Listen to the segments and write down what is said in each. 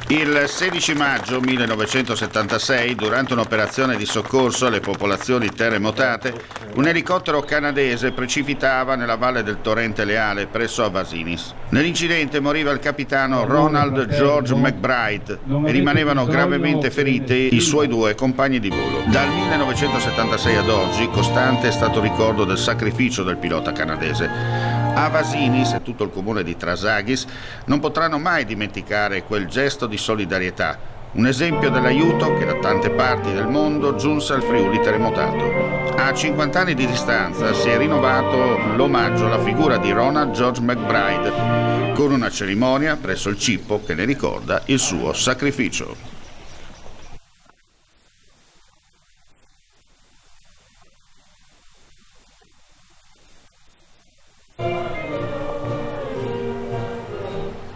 Il 16 maggio 1976, durante un'operazione di soccorso alle popolazioni terremotate, un elicottero canadese precipitava nella valle del torrente Leale presso Avasinis. Nell'incidente moriva il capitano Ronald George McBride e rimanevano gravemente feriti i suoi 2 compagni di volo. Dal 1976 ad oggi, costante è stato il ricordo del sacrificio del pilota canadese. Avasinis e tutto il comune di Trasaghis non potranno mai dimenticare quel gesto di solidarietà, un esempio dell'aiuto che da tante parti del mondo giunse al Friuli terremotato. A 50 anni di distanza si è rinnovato l'omaggio alla figura di Ronald George McBride con una cerimonia presso il Cippo che ne ricorda il suo sacrificio.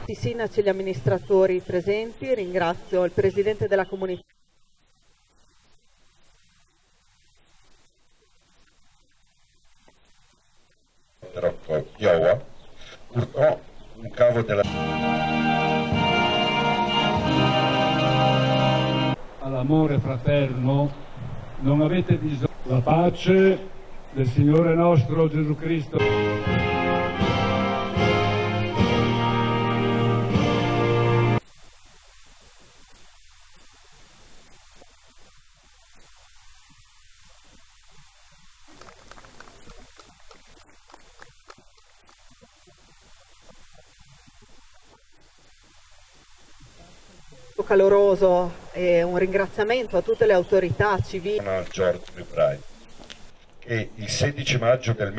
I sindaci e gli amministratori presenti, ringrazio il Presidente della Comunità. Iowa urtò un cavo della... All'amore fraterno non avete bisogno. La pace del Signore nostro Gesù Cristo. Caloroso e un ringraziamento a tutte le autorità civili. George McBride, che il 16 maggio del